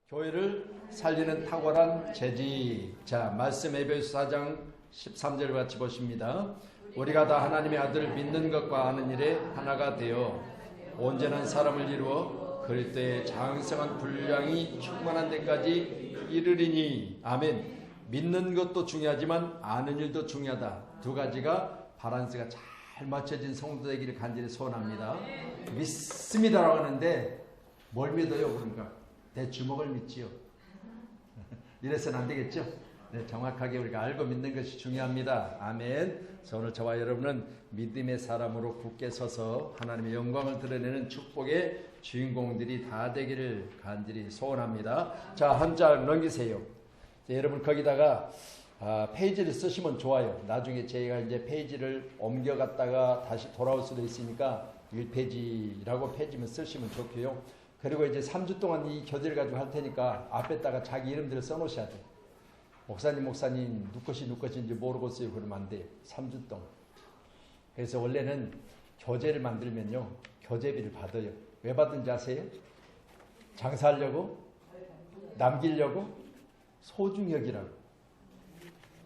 교회를 살리는 탁월한 재직. 자, 말씀 에베소 4장 13절 같이 보십니다. 우리가 다 하나님의 아들을 믿는 것과 아는 일에 하나가 되어 온전한 사람을 이루어 그리스도의 장성한 분량이 충만한 데까지 이르리니. 아멘. 믿는 것도 중요하지만 아는 일도 중요하다. 두 가지가 밸런스가 잘 맞춰진 성도 되기를 간절히 소원합니다. 믿습니다라고 하는데 뭘 믿어요? 그러니까 내 주먹을 믿지요. 이래서는 안 되겠죠? 네, 정확하게 우리가 알고 믿는 것이 중요합니다. 아멘. 오늘 저와 여러분은 믿음의 사람으로 굳게 서서 하나님의 영광을 드러내는 축복의 주인공들이 다 되기를 간절히 소원합니다. 자, 한 장 넘기세요. 자, 여러분 거기다가 페이지를 쓰시면 좋아요. 나중에 저희가 이제 페이지를 옮겨갔다가 다시 돌아올 수도 있으니까 1페이지라고 페이지만 쓰시면 좋고요. 그리고 이제 3주 동안 이 교재를 가지고 할 테니까 앞에다가 자기 이름들을 써놓으셔야 돼요. 목사님 누구 것인지 모르고 써요. 그러면 안 돼요. 3주 동안. 그래서 원래는 교재를 만들면요, 교재비를 받아요. 왜 받은지 아세요? 장사하려고? 남기려고? 소중히 여기라고.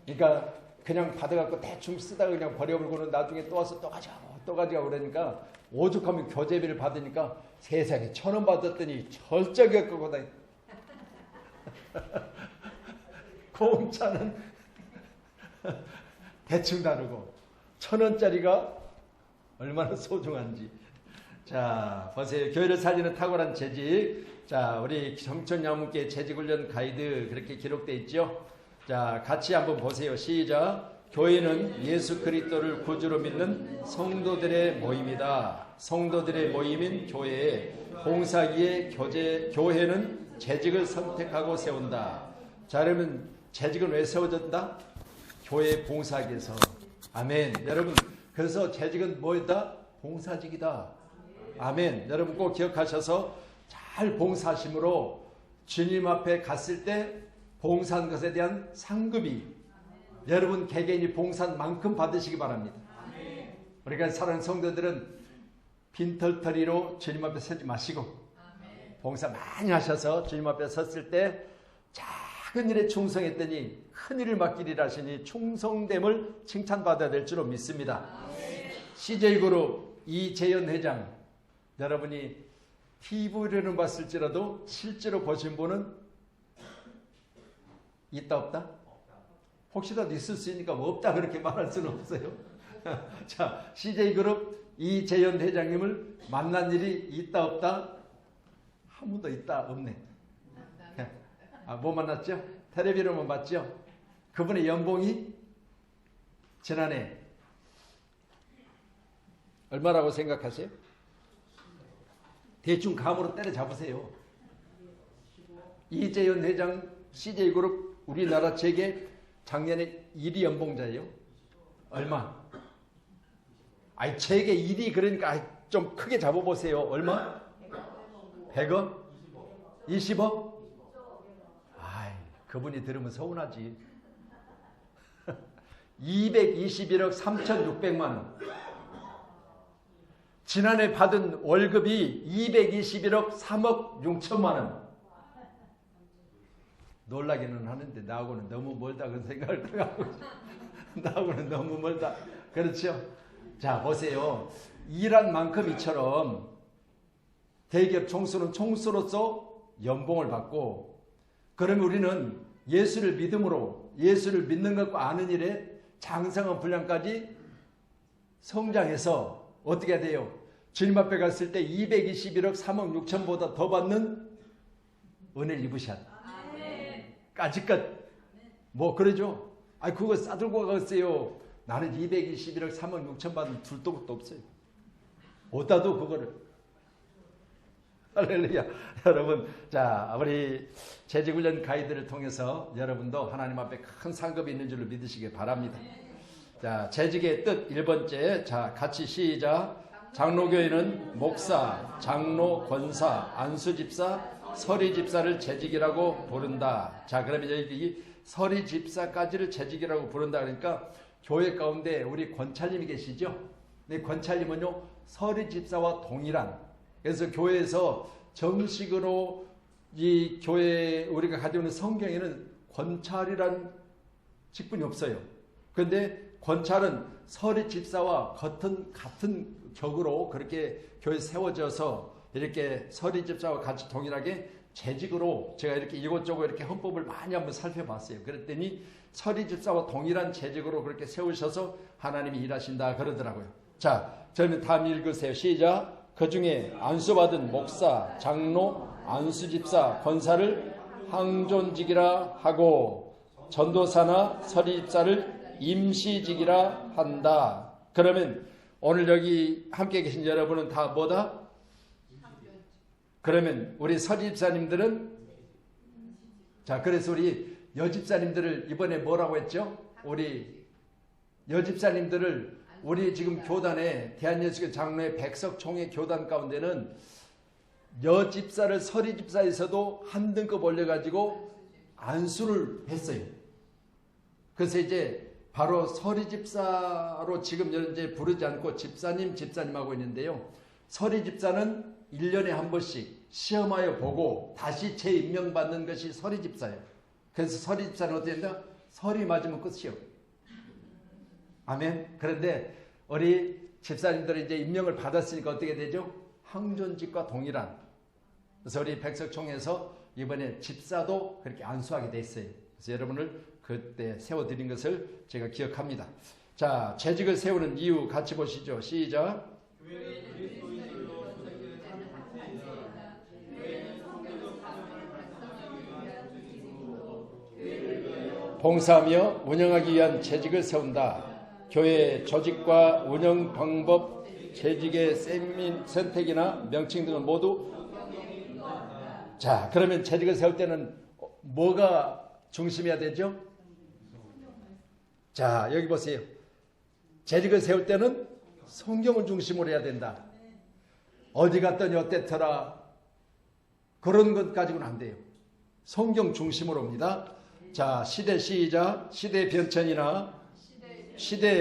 그러니까 그냥 받아갖고 대충 쓰다가 그냥 버려버리고는 나중에 또 와서 또 가져가고 그러니까 오죽하면 교재비를 받으니까 세상에 1,000원 받았더니 절적이 끄고 다니. 공짜는 대충 다르고 1,000원짜리가 얼마나 소중한지. 자, 보세요. 교회를 살리는 탁월한 재직. 자, 우리 청천야문께 재직훈련 가이드 그렇게 기록되어 있죠. 자, 같이 한번 보세요. 시작. 교회는 예수 그리스도를 구주로 믿는 성도들의 모임이다. 성도들의 모임인 교회에 봉사기에 교회는 재직을 선택하고 세운다. 자, 여러분 재직은 왜 세워졌다? 교회 봉사기에서. 아멘. 여러분 그래서 재직은 뭐다? 봉사직이다. 아멘. 여러분 꼭 기억하셔서 잘 봉사하심으로 주님 앞에 갔을 때 봉사한 것에 대한 상급이 여러분 개개인이 봉사한 만큼 받으시기 바랍니다. 그러니까 사랑하는 성도들은 빈털터리로 주님 앞에 서지 마시고 봉사 많이 하셔서 주님 앞에 섰을 때 작은 일에 충성했더니 큰 일을 맡기리라 하시니 충성됨을 칭찬받아야 될 줄로 믿습니다. CJ그룹 이재현 회장, 여러분이 TV로는 봤을지라도 실제로 보신 분은 있다 없다? 혹시라도 있을 수 있으니까 없다 그렇게 말할 수는 없어요. 자, CJ그룹 이재현 회장님을 만난 일이 있다 없다? 한 번도 있다 없네. 뭐 만났죠? 텔레비로만 봤죠? 그분의 연봉이 지난해 얼마라고 생각하세요? 대충 감으로 때려잡으세요. 이재현 회장 CJ그룹 우리나라 재계 작년에 1위 연봉자예요. 얼마? 아이 재계 1위 그러니까 좀 크게 잡아보세요. 얼마? 100억? 20억? 아이 그분이 들으면 서운하지. 221억 3,600만 원. 지난해 받은 월급이 221억 3억 6천만 원. 놀라기는 하는데 나하고는 너무 멀다 그런 생각을 하고 나하고는 너무 멀다. 그렇죠? 자 보세요. 일한 만큼 이처럼 대기업 총수는 총수로서 연봉을 받고, 그러면 우리는 예수를 믿음으로 예수를 믿는 것과 아는 일에 장성한 분량까지 성장해서 어떻게 해야 돼요? 주님 앞에 갔을 때 221억 3억 6천보다 더 받는 은혜를 입으셔야 돼. 까짓것 뭐 그러죠? 아 그거 싸들고 가세요. 나는 221억 3억 6천 받은 둘도 것도 없어요. 어디다도 그거를. 할렐루야. 여러분, 자 우리 재직훈련 가이드를 통해서 여러분도 하나님 앞에 큰 상급이 있는 줄로 믿으시기 바랍니다. 자, 재직의 뜻 1번째. 자, 같이 시작. 장로교회는 목사, 장로, 권사, 안수집사, 서리집사를 재직이라고 부른다. 자, 그러면 여기 서리집사까지를 재직이라고 부른다. 그러니까 교회 가운데 우리 권찰님이 계시죠? 네, 권찰님은요 서리집사와 동일한, 그래서 교회에서 정식으로 이 교회 우리가 가지고 있는 성경에는 권찰이란 직분이 없어요. 그런데 권찰은 서리 집사와 같은 격으로 그렇게 교회에 세워져서 이렇게 서리 집사와 같이 동일하게 재직으로 제가 이렇게 이것저것 이렇게 헌법을 많이 한번 살펴봤어요. 그랬더니 서리 집사와 동일한 재직으로 그렇게 세우셔서 하나님이 일하신다 그러더라고요. 자, 저는 다음 읽으세요. 시작. 그 중에 안수받은 목사, 장로, 안수집사, 권사를 항존직이라 하고 전도사나 서리집사를 임시직이라 한다. 그러면 오늘 여기 함께 계신 여러분은 다 뭐다? 그러면 우리 서리집사님들은, 자, 그래서 우리 여집사님들을 이번에 뭐라고 했죠? 우리 여집사님들을 우리 지금 교단에 대한예수교 장로회 백석총회 교단 가운데는 여집사를 서리집사에서도 한 등급 올려가지고 안수를 했어요. 그래서 이제 바로 서리집사로 지금 이제 부르지 않고 집사님 하고 있는데요. 서리집사는 1년에 한 번씩 시험하여 보고 다시 재임명받는 것이 서리집사예요. 그래서 서리집사는 어떻게 된다? 설이 맞으면 끝이요. 아멘. 그런데 우리 집사님들이 이제 임명을 받았으니까 어떻게 되죠? 항존직과 동일한. 그래서 우리 백석총회에서 이번에 집사도 그렇게 안수하게 됐어요. 그래서 여러분을 그때 세워드린 것을 제가 기억합니다. 자, 재직을 세우는 이유 같이 보시죠. 시작. 봉사하며 운영하기 위한 재직을 세운다. 교회 조직과 운영 방법, 재직의 선택이나 명칭 등은 모두, 자, 그러면 재직을 세울 때는 뭐가 중심이어야 되죠? 자, 여기 보세요. 재직을 세울 때는 성경을 중심으로 해야 된다. 어디 갔더니 어땠더라 그런 것 가지고는 안 돼요. 성경 중심으로입니다. 자, 시대 시작. 시대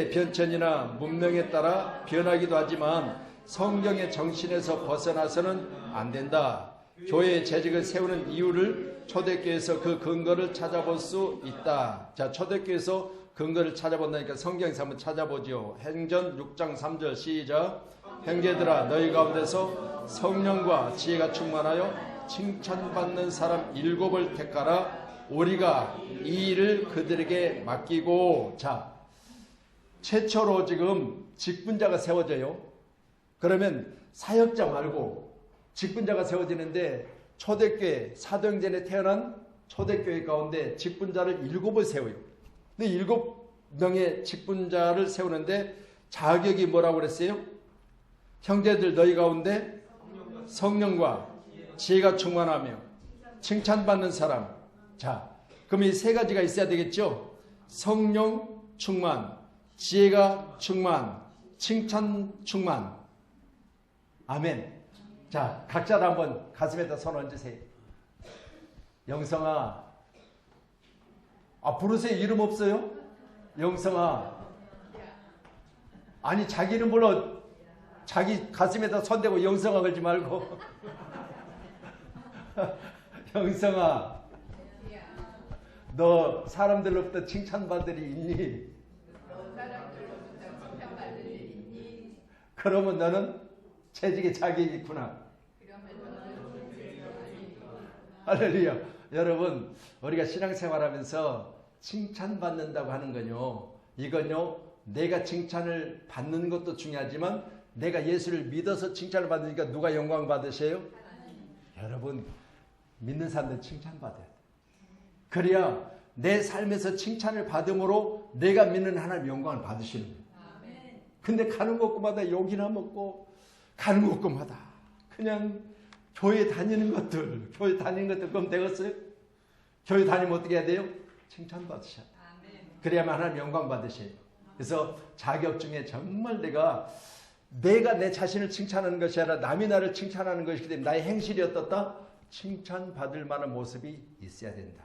변천이나 문명에 따라 변하기도 하지만 성경의 정신에서 벗어나서는 안 된다. 교회의 재직을 세우는 이유를 초대교회에서 그 근거를 찾아볼 수 있다. 자, 초대교회에서 근거를 찾아본다니까 성경에서 한번 찾아보죠. 행전 6장 3절 시작. 형제들아, 너희 가운데서 성령과 지혜가 충만하여 칭찬받는 사람 7을 택하라. 우리가 이 일을 그들에게 맡기고. 자, 최초로 지금 직분자가 세워져요. 그러면 사역자 말고 직분자가 세워지는데 초대교회, 사도행전에 태어난 초대교회 가운데 직분자를 7을 세워요. 근데 7명의 직분자를 세우는데 자격이 뭐라고 그랬어요? 형제들, 너희 가운데 성령과 지혜가 충만하며 칭찬받는 사람. 자, 그럼 이 세 가지가 있어야 되겠죠? 성령 충만, 지혜가 충만, 칭찬 충만. 아멘. 자, 각자 다 한번 가슴에다 손 얹으세요. 영성아, 부르세요. 이름 없어요? 영성아. 아니, 자기 이름 불러. 자기 가슴에다 손 대고 영성아 걸지 말고. 영성아, 너 사람들로부터 칭찬받을 일이 있니? 그러면 너는 재직의 자격이 있구나. 할렐루야. 여러분, 우리가 신앙생활하면서 칭찬받는다고 하는 건요, 이건요, 내가 칭찬을 받는 것도 중요하지만 내가 예수를 믿어서 칭찬을 받으니까 누가 영광 받으세요? 여러분, 믿는 사람들 칭찬받아야 돼. 그래야 내 삶에서 칭찬을 받음으로 내가 믿는 하나님 영광을 받으시는 거예요. 근데 가는 곳마다 욕이나 먹고 가는 곳마다 그냥 교회 다니는 것들 그럼 되겠어요? 교회 다니면 어떻게 해야 돼요? 칭찬받으셔야 돼요. 그래야만 하나님 영광 받으셔야 돼요. 그래서 자격 중에 정말 내가 내 자신을 칭찬하는 것이 아니라 남이 나를 칭찬하는 것이기 때문에 나의 행실이 어떻다? 칭찬받을 만한 모습이 있어야 된다.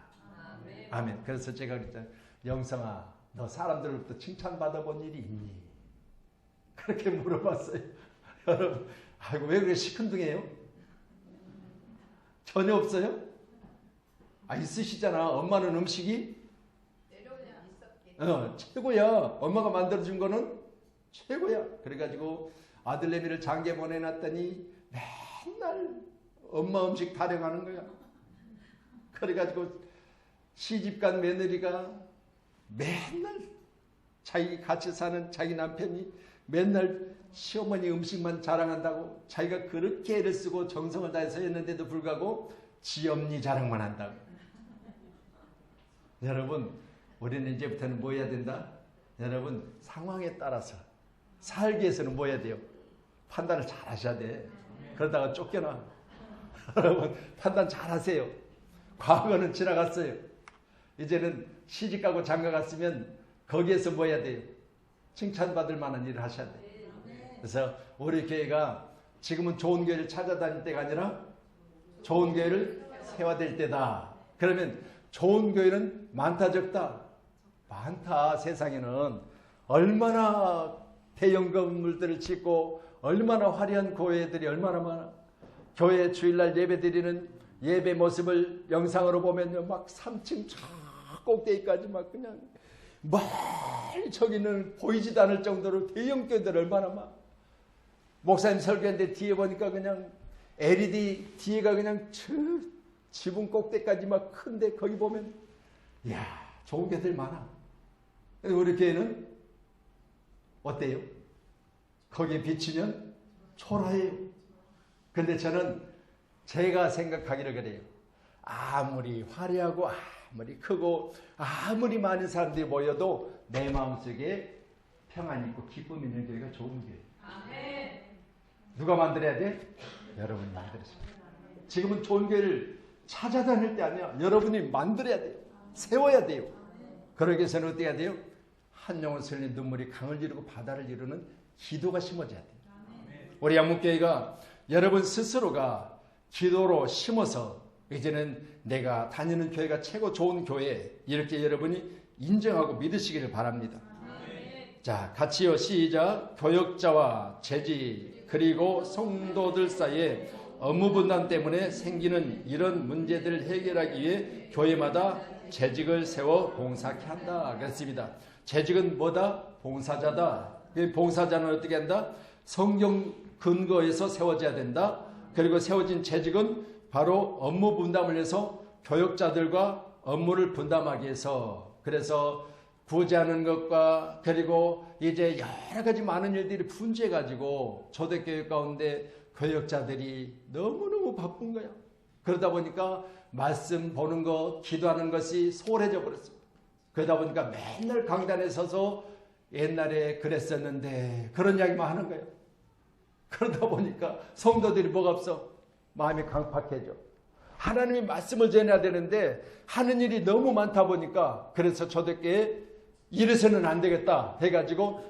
아멘. 그래서 제가 그랬잖아요. 영성아, 너 사람들로부터 칭찬받아본 일이 있니? 그렇게 물어봤어요. 여러분, 아이고, 왜 그래 시큰둥해요? 전혀 없어요? 있으시잖아. 엄마는 음식이 최고야. 엄마가 만들어준 거는 최고야. 그래가지고 아들내미를 장계 보내놨더니 맨날 엄마 음식 타령하는 거야. 그래가지고 시집간 며느리가 맨날 자기 같이 사는 자기 남편이 맨날 시어머니 음식만 자랑한다고, 자기가 그렇게 애를 쓰고 정성을 다해서 했는데도 불구하고 지 엄니 자랑만 한다고. 여러분, 우리는 이제부터는 뭐 해야 된다? 여러분, 상황에 따라서 살기 위해서는 뭐 해야 돼요? 판단을 잘 하셔야 돼. 그러다가 쫓겨나. 여러분, 판단 잘 하세요. 과거는 지나갔어요. 이제는 시집가고 장가갔으면 거기에서 뭐 해야 돼요? 칭찬받을 만한 일을 하셔야 돼요. 그래서 우리 교회가 지금은 좋은 교회를 찾아다닐 때가 아니라 좋은 교회를 세워야 될 때다. 그러면 좋은 교회는 많다 적다? 많다. 세상에는 얼마나 대형 건물들을 짓고 얼마나 화려한 교회들이 얼마나 많아. 교회 주일날 예배 드리는 예배 모습을 영상으로 보면요, 막 3층 저 꼭대기까지 막 그냥 멀리 저기는 보이지도 않을 정도로 대형 교회들 얼마나 많아. 목사님 설교했는데 뒤에 보니까 그냥 LED 뒤에가 그냥 저 지붕 꼭대기까지 막 큰데 거기 보면 이야, 좋은 교회들 많아. 우리 교회는 어때요? 거기에 비치면 초라해요. 근데 저는 제가 생각하기를 그래요. 아무리 화려하고 아무리 크고 아무리 많은 사람들이 모여도 내 마음속에 평안이 있고 기쁨이 있는 교회가 좋은 교회. 아멘. 누가 만들어야 돼? 여러분이 만들어서. 지금은 좋은 교회를 찾아다닐 때 아니야. 여러분이 만들어야 돼요. 세워야 돼요. 그러기 위해서는 어떻게 해야 돼요? 한 영혼 흘린 눈물이 강을 이루고 바다를 이루는 기도가 심어져야 돼요. 우리 양문교회가 여러분 스스로가 기도로 심어서 이제는 내가 다니는 교회가 최고 좋은 교회, 이렇게 여러분이 인정하고 믿으시기를 바랍니다. 자, 같이요. 시작. 교역자와 재직 그리고 성도들 사이에 업무 분담 때문에 생기는 이런 문제들을 해결하기 위해 교회마다 재직을 세워 봉사케 한다 그랬습니다. 재직은 뭐다? 봉사자다. 봉사자는 어떻게 한다? 성경 근거에서 세워져야 된다. 그리고 세워진 재직은 바로 업무 분담을 해서 교역자들과 업무를 분담하기 위해서, 그래서 구제하는 것과 그리고 이제 여러 가지 많은 일들이 분주해가지고 초대교육 가운데 교역자들이 너무너무 바쁜 거야. 그러다 보니까 말씀 보는 것, 기도하는 것이 소홀해져 버렸습니다. 그러다 보니까 맨날 강단에 서서 옛날에 그랬었는데 그런 이야기만 하는 거예요. 그러다 보니까 성도들이 뭐가 없어? 마음이 강팍해져. 하나님이 말씀을 전해야 되는데 하는 일이 너무 많다 보니까, 그래서 초대교회에 이래서는 안 되겠다 해가지고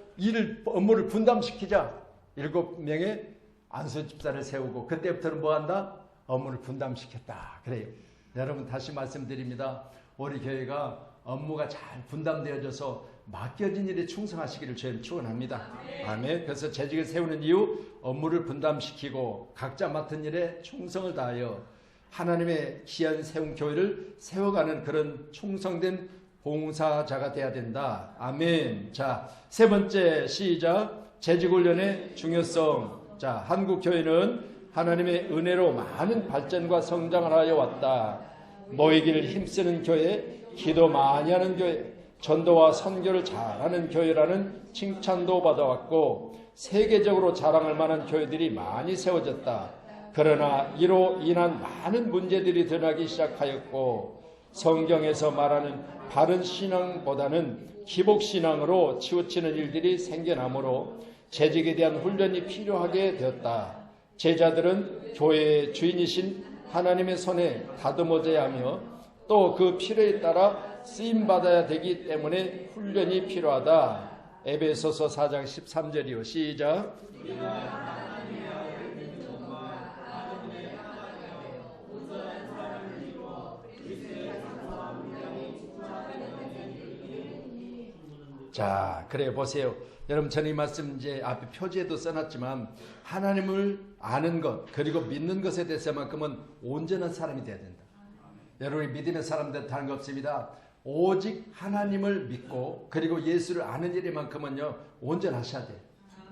업무를 분담시키자. 7명의 안수 집사를 세우고 그때부터는 뭐 한다? 업무를 분담시켰다. 그래요. 여러분, 다시 말씀드립니다. 우리 교회가 업무가 잘 분담되어져서 맡겨진 일에 충성하시기를 저희는 축원합니다. 아멘. 그래서 재직을 세우는 이유, 업무를 분담시키고 각자 맡은 일에 충성을 다하여 하나님의 귀한 세운 교회를 세워가는 그런 충성된 봉사자가 돼야 된다. 아멘. 자, 세 번째 시작. 재직훈련의 중요성. 자, 한국 교회는 하나님의 은혜로 많은 발전과 성장을 하여 왔다. 모이기를 힘쓰는 교회, 기도 많이 하는 교회, 전도와 선교를 잘하는 교회라는 칭찬도 받아왔고 세계적으로 자랑할 만한 교회들이 많이 세워졌다. 그러나 이로 인한 많은 문제들이 드러나기 시작하였고 성경에서 말하는 바른 신앙보다는 기복신앙으로 치우치는 일들이 생겨나므로 재직에 대한 훈련이 필요하게 되었다. 제자들은 교회의 주인이신 하나님의 손에 다듬어져야 하며 또 그 필요에 따라 쓰임받아야 되기 때문에 훈련이 필요하다. 에베소서 4장 13절이요. 시작. 자, 그래 보세요. 여러분, 저는 이 말씀 이제 앞에 표지에도 써놨지만 하나님을 아는 것 그리고 믿는 것에 대해서만큼은 온전한 사람이 돼야 된다. 여러분이 믿음의 사람들 다른 거 없습니다. 오직 하나님을 믿고 그리고 예수를 아는 일에만큼은요 온전하셔야 돼요.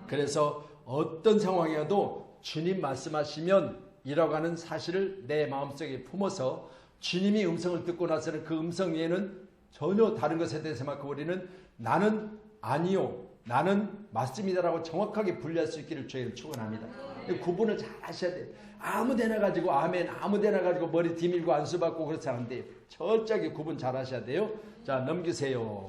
그래서 어떤 상황이어도 주님 말씀하시면 이라고 하는 사실을 내 마음속에 품어서 주님이 음성을 듣고 나서는 그 음성 외에는 전혀 다른 것에 대해서만 우리는 나는 아니요 나는 맞습니다라고 정확하게 분리할 수 있기를 주의를 축원합니다. 구분을 잘 하셔야 돼요. 아무데나 가지고 아멘 아무데나 가지고 머리 디밀고 안수 받고 그렇지 안 돼요. 철저하게 구분 잘 하셔야 돼요. 자 넘기세요.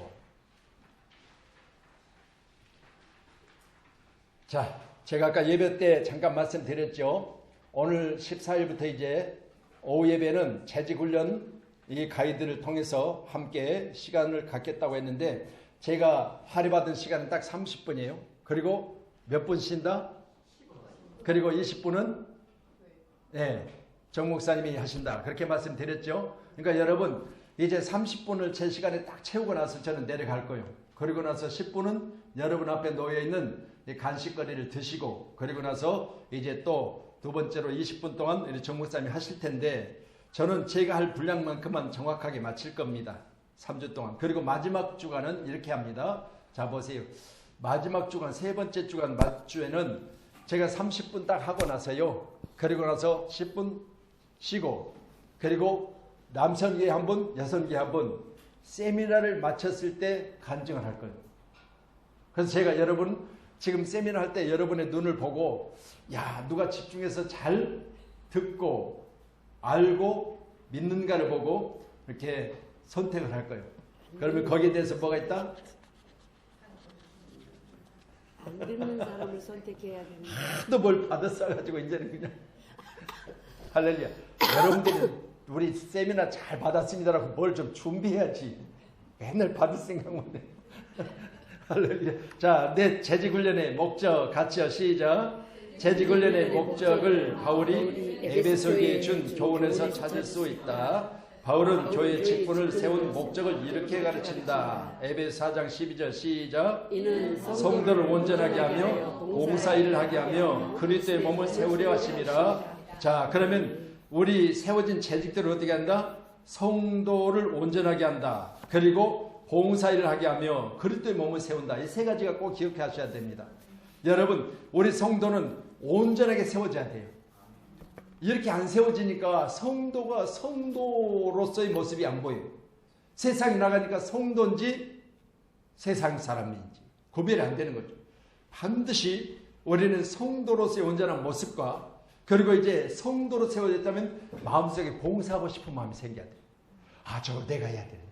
자 제가 아까 예배 때 잠깐 말씀드렸죠. 오늘 14일부터 이제 오후 예배는 재직훈련 이 가이드를 통해서 함께 시간을 갖겠다고 했는데 제가 할애받은 시간은 딱 30분이에요. 그리고 몇 분 쉰다? 그리고 20분은 네, 정 목사님이 하신다. 그렇게 말씀드렸죠. 그러니까 여러분 이제 30분을 제 시간에 딱 채우고 나서 저는 내려갈 거예요. 그리고 나서 10분은 여러분 앞에 놓여있는 간식거리를 드시고 그리고 나서 이제 또 두 번째로 20분 동안 우리 정 목사님이 하실 텐데 저는 제가 할 분량만큼만 정확하게 마칠 겁니다. 3주 동안. 그리고 마지막 주간은 이렇게 합니다. 자 보세요. 마지막 주간 세 번째 주간 맞주에는 제가 30분 딱 하고 나서요. 그리고 나서 10분 쉬고 그리고 남성계 한 분, 여성계 한 분 세미나를 마쳤을 때 간증을 할 거예요. 그래서 제가 여러분 지금 세미나 할 때 여러분의 눈을 보고 야 누가 집중해서 잘 듣고 알고 믿는가를 보고 이렇게 선택을 할 거예요. 그러면 거기에 대해서 뭐가 있다? 안 듣는 사람을 선택해야 됩니다. 하도 뭘 받았어가지고 이제는 그냥 할렐루야. 여러분들이 우리 세미나 잘 받았습니다라고 뭘 좀 준비해야지. 맨날 받을 생각만 해. 할렐루야. 자, 내 재직훈련의 목적 같이요. 시작. 재직훈련의 목적을 바울이 에베소에 준 교훈에서 찾을 수 있다. 바울은 교회 직분을 세운 목적을 이렇게 가르친다. 에베소 4장 12절 시작. 성도를 온전하게 하며 봉사일을 하게 하며 그리스도의 몸을 세우려 하심이라. 자, 그러면 우리 세워진 재직들을 어떻게 한다? 성도를 온전하게 한다. 그리고 봉사일을 하게 하며 그리스도의 몸을 세운다. 이 세 가지가 꼭 기억하셔야 됩니다. 여러분, 우리 성도는 온전하게 세워져야 돼요. 이렇게 안 세워지니까 성도가 성도로서의 모습이 안 보여요. 세상에 나가니까 성도인지 세상 사람인지 구별이 안 되는 거죠. 반드시 우리는 성도로서의 온전한 모습과 그리고 이제 성도로 세워졌다면 마음속에 봉사하고 싶은 마음이 생겨야 돼요. 아, 저거 내가 해야 되는데.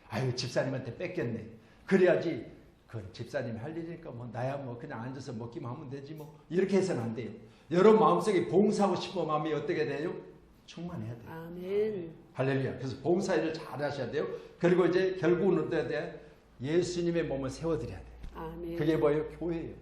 아유, 집사님한테 뺏겼네. 그래야지 그건 집사님이 할 일이니까 뭐 나야 뭐 그냥 앉아서 먹기만 하면 되지 뭐. 이렇게 해서는 안 돼요. 여러분 마음속에 봉사하고 싶은 마음이 어떻게 돼요? 충만해야 돼요. 아멘. 할렐루야. 그래서 봉사일을 잘 하셔야 돼요. 그리고 이제 결국은 어때야 돼? 예수님의 몸을 세워드려야 돼요. 아멘. 그게 뭐예요? 교회예요.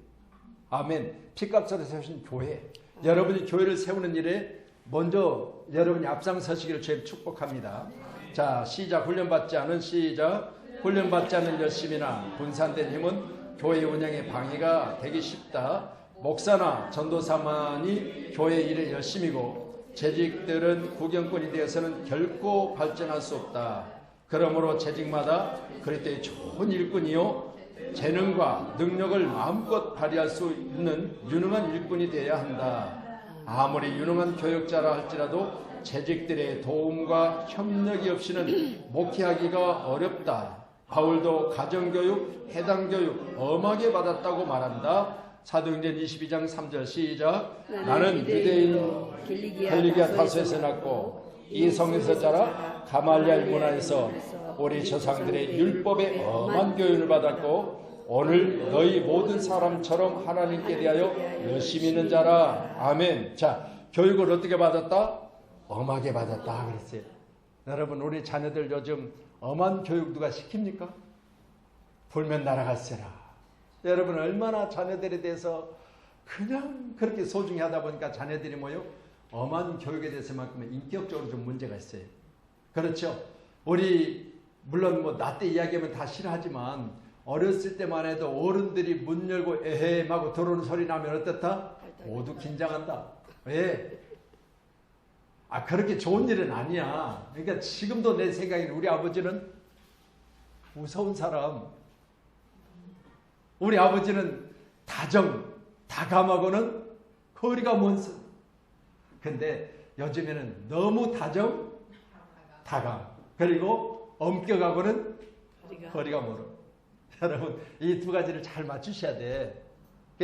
아멘. 피값으로 세우신 교회. 여러분이 교회를 세우는 일에 먼저 여러분이 앞장서시기를 주님 축복합니다. 자, 시작. 훈련받지 않은 시작. 훈련받지 않은 열심이나 분산된 힘은 교회 운영에 방해가 되기 쉽다. 목사나 전도사만이 교회 일에 열심이고 재직들은 구경꾼이 되어서는 결코 발전할 수 없다. 그러므로 재직마다 그리스도의 좋은 일꾼이요 재능과 능력을 마음껏 발휘할 수 있는 유능한 일꾼이 되어야 한다. 아무리 유능한 교육자라 할지라도 재직들의 도움과 협력이 없이는 목회하기가 어렵다. 바울도 가정교육, 해당교육 엄하게 받았다고 말한다. 사도행전 22장 3절 시작. 나는 유대인 벨리기아 타소에서 났고 이 성에서 자라 가말리엘 문화에서 우리 조상들의 율법에 엄한 교육을 받았고 오늘 너희 모든 사람처럼 하나님께 대하여 열심히 있는 자라. 아멘. 자, 교육을 어떻게 받았다? 엄하게 받았다 그랬어요. 여러분 우리 자녀들 요즘 엄한 교육 누가 시킵니까? 불면 날아갔어라. 여러분 얼마나 자녀들에 대해서 그냥 그렇게 소중히 하다 보니까 자녀들이 뭐요? 엄한 교육에 대해서만큼은 인격적으로 좀 문제가 있어요. 그렇죠? 우리 물론 뭐 나 때 이야기하면 다 싫어하지만 어렸을 때만 해도 어른들이 문 열고 에헴 하고 들어오는 소리 나면 어떻다? 모두 긴장한다. 왜? 그렇게 좋은 일은 아니야. 그러니까 지금도 내 생각에 우리 아버지는 무서운 사람. 우리 아버지는 다감하고는 거리가 먼 사람. 근데 요즘에는 너무 다감. 그리고 엄격하고는 거리가 멀어. 여러분, 이 두 가지를 잘 맞추셔야 돼.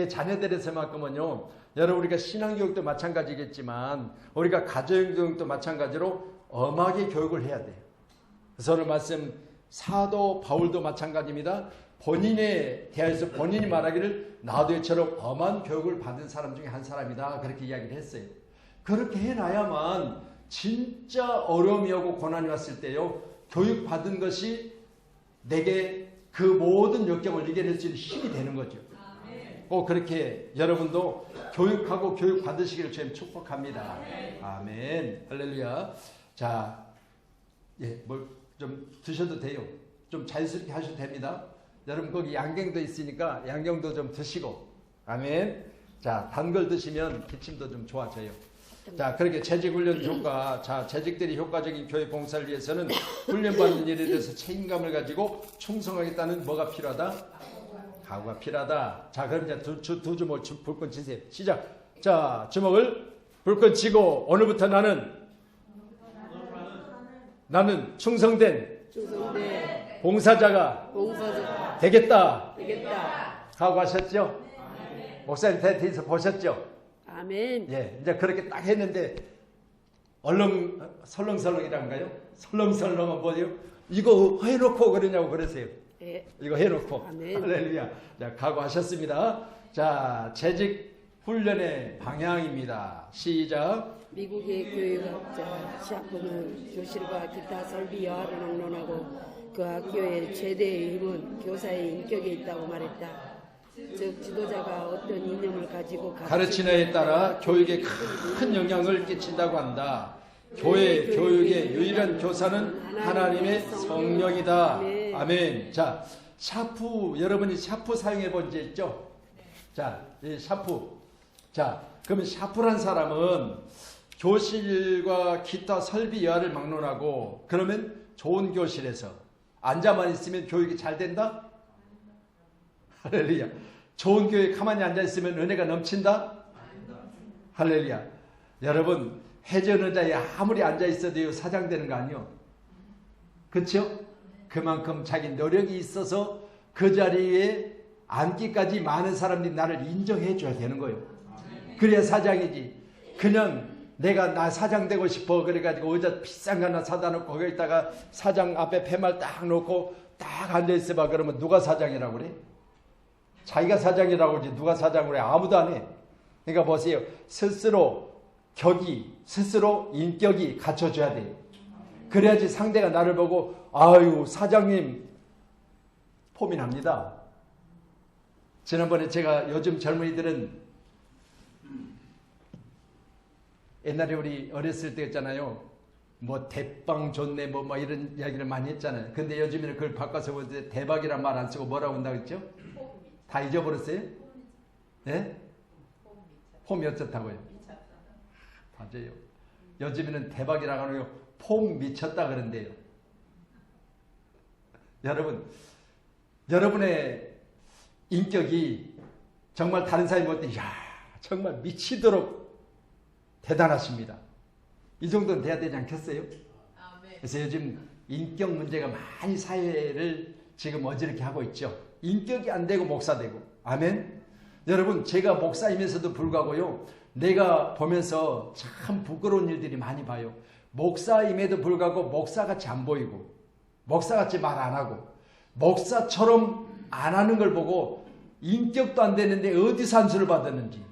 자녀들에서만큼은요, 여러분, 우리가 신앙교육도 마찬가지겠지만, 우리가 가정교육도 마찬가지로 엄하게 교육을 해야 돼요. 그래서 오늘 말씀, 사도 바울도 마찬가지입니다. 본인에 대해서 본인이 말하기를 나도 이처럼 엄한 교육을 받은 사람 중에 한 사람이다. 그렇게 이야기를 했어요. 그렇게 해놔야만 진짜 어려움이 오고 고난이 왔을 때요, 교육받은 것이 내게 그 모든 역경을 이겨낼 수 있는 힘이 되는 거죠. 꼭 그렇게 여러분도 교육하고 교육 받으시기를 주님 축복합니다. 아멘. 할렐루야. 자, 뭘 좀 드셔도 돼요. 좀 자연스럽게 하셔도 됩니다. 여러분 거기 양갱도 있으니까 양갱도 좀 드시고. 아멘. 자, 단 걸 드시면 기침도 좀 좋아져요. 자, 그렇게 재직훈련 효과. 자, 재직들이 효과적인 교회 봉사를 위해서는 훈련받는 일에 대해서 책임감을 가지고 충성하겠다는 뭐가 필요하다? 각오가 필요하다. 자, 그럼 이제 두 주먹 불끈 치세요. 시작. 자, 주먹을 불끈 치고 오늘부터 나는 충성된 봉사자가 되겠다. 각오하셨죠? 목사님 대해서 보셨죠? 아멘. 예, 이제 그렇게 딱 했는데 설렁설렁이란가요? 설렁설렁은 뭐예요? 이거 해놓고 그러냐고 그러세요. 네. 이거 해놓고. 아멘. 할렐루야. 자, 각오하셨습니다. 자, 재직 훈련의 방향입니다. 시작. 미국의 교육학자 샤프는 교실과 기타 설비 여하를 막론하고 그 학교의 최대의 힘은 교사의 인격에 있다고 말했다. 즉 지도자가 어떤 이념을 가지고 가르치느냐에 따라 교육에 큰 영향을 끼친다고 한다. 교회 교육의 유일한 교사는 하나님의 성령이다. 아멘. 자, 샤프, 여러분이 샤프 사용해 본 적 있죠? 자, 이 샤프. 자, 그러면 샤프란 사람은 교실과 기타 설비 여하를 막론하고, 그러면 좋은 교실에서 앉아만 있으면 교육이 잘 된다? 할렐루야. 좋은 교회에 가만히 앉아있으면 은혜가 넘친다? 할렐루야. 여러분, 해전의자에 아무리 앉아있어도 사장 되는 거 아니요? 그렇죠? 그만큼 자기 노력이 있어서 그 자리에 앉기까지 많은 사람들이 나를 인정해 줘야 되는 거예요. 그래야 사장이지. 그냥 내가 나 사장 되고 싶어 그래가지고 의자 비싼 거 하나 사다 놓고 거기다가 사장 앞에 팻말 딱 놓고 딱 앉아있어봐. 그러면 누가 사장이라고 그래? 자기가 사장이라고 그러지 누가 사장을 해? 아무도 안 해. 그러니까 보세요. 스스로 스스로 인격이 갖춰줘야 돼요. 그래야지 상대가 나를 보고 아유 사장님 포민합니다. 지난번에 제가 요즘 젊은이들은 옛날에 우리 어렸을 때 있잖아요. 뭐 대빵 좋네 뭐 이런 이야기를 많이 했잖아요. 근데 요즘에는 그걸 바꿔서 볼 때 대박이란 말 안 쓰고 뭐라고 한다고 했죠? 다 잊어버렸어요? 예? 폼이 어쩌다고요? 맞아요. 요즘에는 대박이라고 하는 거 폼 미쳤다 그런데요. 여러분의 인격이 정말 다른 사람이 볼 때 야 정말 미치도록 대단하십니다. 이 정도는 돼야 되지 않겠어요? 그래서 요즘 인격 문제가 많이 사회를 지금 어지럽게 하고 있죠. 인격이 안 되고 목사 되고. 아멘. 여러분 제가 목사이면서도 불구하고요. 내가 보면서 참 부끄러운 일들이 많이 봐요. 목사임에도 불구하고 목사같이 안 보이고 목사같이 말 안 하고 목사처럼 안 하는 걸 보고 인격도 안 되는데 어디서 안수를 받았는지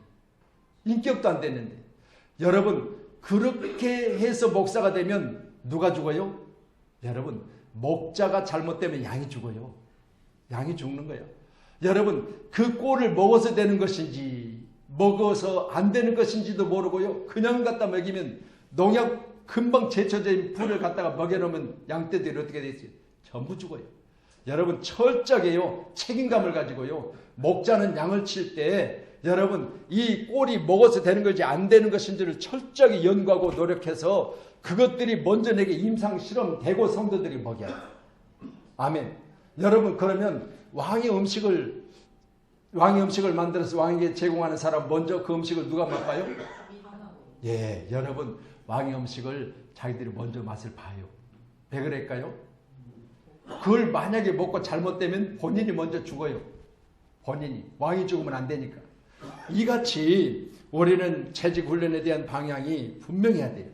인격도 안 되는데 여러분 그렇게 해서 목사가 되면 누가 죽어요? 여러분 목자가 잘못되면 양이 죽어요. 양이 죽는 거예요. 여러분 그 꼴을 먹어서 되는 것인지 먹어서 안 되는 것인지도 모르고요. 그냥 갖다 먹이면 농약 금방 제초된 풀을 갖다가 먹여놓으면 양떼들이 어떻게 되겠어요? 전부 죽어요. 여러분 철저하게요 책임감을 가지고요 목자는 양을 칠 때 여러분 이 꼴이 먹어서 되는 것이 안 되는 것인지를 철저히 연구하고 노력해서 그것들이 먼저 내게 임상 실험 되고 성도들이 먹여요. 아멘. 여러분 그러면 왕의 음식을 만들어서 왕에게 제공하는 사람 먼저 그 음식을 누가 맛봐요? 예, 여러분 왕의 음식을 자기들이 먼저 맛을 봐요. 왜 그럴까요? 그걸 만약에 먹고 잘못되면 본인이 먼저 죽어요. 본인이. 왕이 죽으면 안 되니까. 이같이 우리는 재직 훈련에 대한 방향이 분명해야 돼요.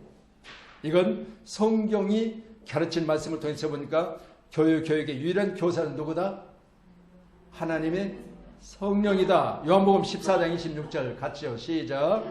이건 성경이 가르친 말씀을 통해서 보니까 교육의 유일한 교사는 누구다? 하나님의 성령이다. 요한복음 14장 26절 같이요. 시작.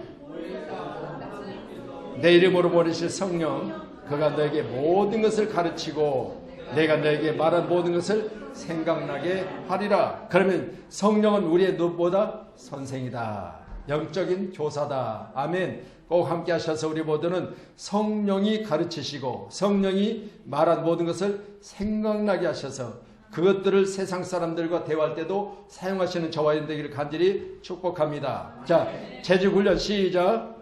내 이름으로 보내실 성령, 그가 너에게 모든 것을 가르치고 내가 너에게 말한 모든 것을 생각나게 하리라. 그러면 성령은 우리의 누구보다 선생이다. 영적인 교사다. 아멘. 꼭 함께 하셔서 우리 모두는 성령이 가르치시고 성령이 말한 모든 것을 생각나게 하셔서 그것들을 세상 사람들과 대화할 때도 사용하시는 저와 여러분 되기를 간절히 축복합니다. 자, 재직훈련 시작.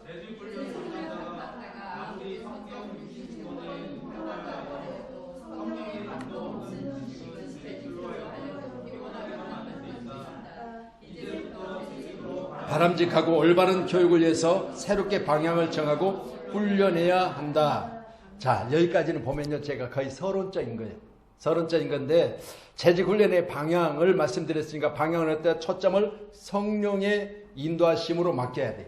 바람직하고 올바른 교육을 위해서 새롭게 방향을 정하고 훈련해야 한다. 자, 여기까지는 보면요, 제가 거의 서론적인 거예요. 서론적인 건데 재직훈련의 방향을 말씀드렸으니까 방향을 할 때 초점을 성령의 인도하심으로 맡겨야 돼요.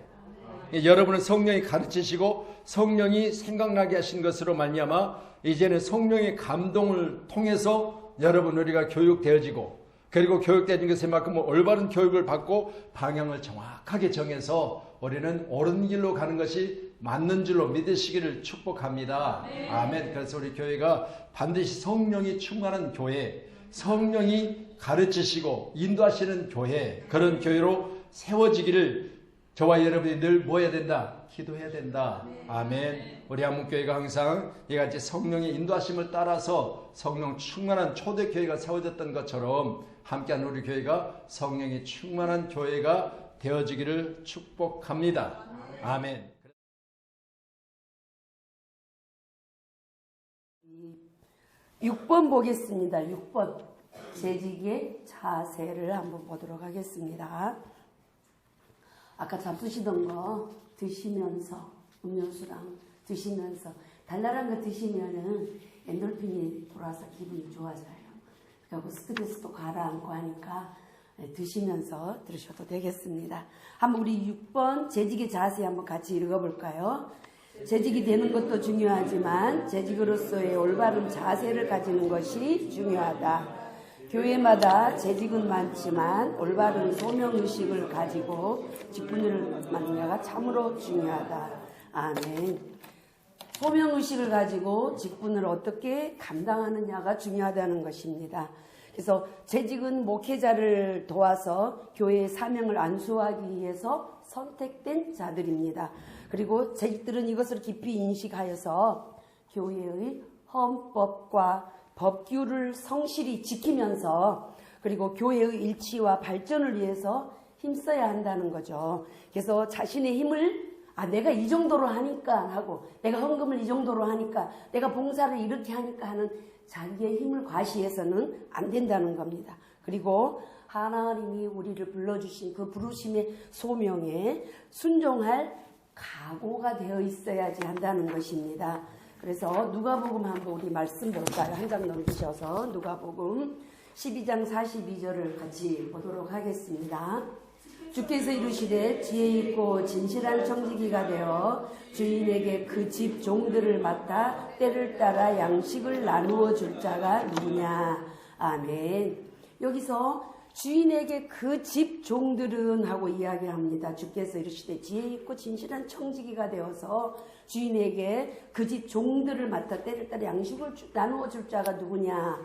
여러분은 성령이 가르치시고 성령이 생각나게 하신 것으로 말미암아 이제는 성령의 감동을 통해서 여러분 우리가 교육되어지고 그리고 교육되는 것에 만큼 올바른 교육을 받고 방향을 정확하게 정해서 우리는 옳은 길로 가는 것이 맞는 줄로 믿으시기를 축복합니다. 아멘. 그래서 우리 교회가 반드시 성령이 충만한 교회, 성령이 가르치시고 인도하시는 교회, 그런 교회로 세워지기를 저와 여러분이 늘 뭐 해야 된다? 기도해야 된다. 아멘. 우리 한문교회가 항상 이같이 성령의 인도하심을 따라서 성령 충만한 초대교회가 세워졌던 것처럼 함께하는 우리 교회가 성령이 충만한 교회가 되어지기를 축복합니다. 아멘. 6번 보겠습니다. 6번 재직의 자세를 한번 보도록 하겠습니다. 아까 잡수시던 거 드시면서 음료수랑 드시면서 달달한 거 드시면은 엔돌핀이 돌아서 기분이 좋아져요. 그리고 스트레스도 가라앉고 하니까 드시면서 들으셔도 되겠습니다. 한번 우리 6번 재직의 자세 한번 같이 읽어볼까요? 재직이 되는 것도 중요하지만 재직으로서의 올바른 자세를 가지는 것이 중요하다. 교회마다 재직은 많지만 올바른 소명의식을 가지고 직분을 맡느냐가 참으로 중요하다. 아멘. 소명의식을 가지고 직분을 어떻게 감당하느냐가 중요하다는 것입니다. 그래서 재직은 목회자를 도와서 교회의 사명을 안수하기 위해서 선택된 자들입니다. 그리고 재직들은 이것을 깊이 인식하여서 교회의 헌법과 법규를 성실히 지키면서 그리고 교회의 일치와 발전을 위해서 힘써야 한다는 거죠. 그래서 자신의 힘을 내가 이 정도로 하니까 하고 내가 헌금을 이 정도로 하니까 내가 봉사를 이렇게 하니까 하는 자기의 힘을 과시해서는 안 된다는 겁니다. 그리고 하나님이 우리를 불러주신 그 부르심의 소명에 순종할 각오가 되어 있어야지 한다는 것입니다. 그래서 누가복음 한번 우리 말씀 볼까요? 한 장 넘기셔서 누가복음 12장 42절을 같이 보도록 하겠습니다. 주께서 이르시되 지혜 있고 진실한 청지기가 되어 주인에게 그 집 종들을 맡아 때를 따라 양식을 나누어 줄 자가 누구냐. 아멘. 여기서 주인에게 그 집 종들은 하고 이야기합니다. 주께서 이르시되 지혜 있고 진실한 청지기가 되어서 주인에게 그 집 종들을 맡아 때를 따라 양식을 나누어 줄 자가 누구냐.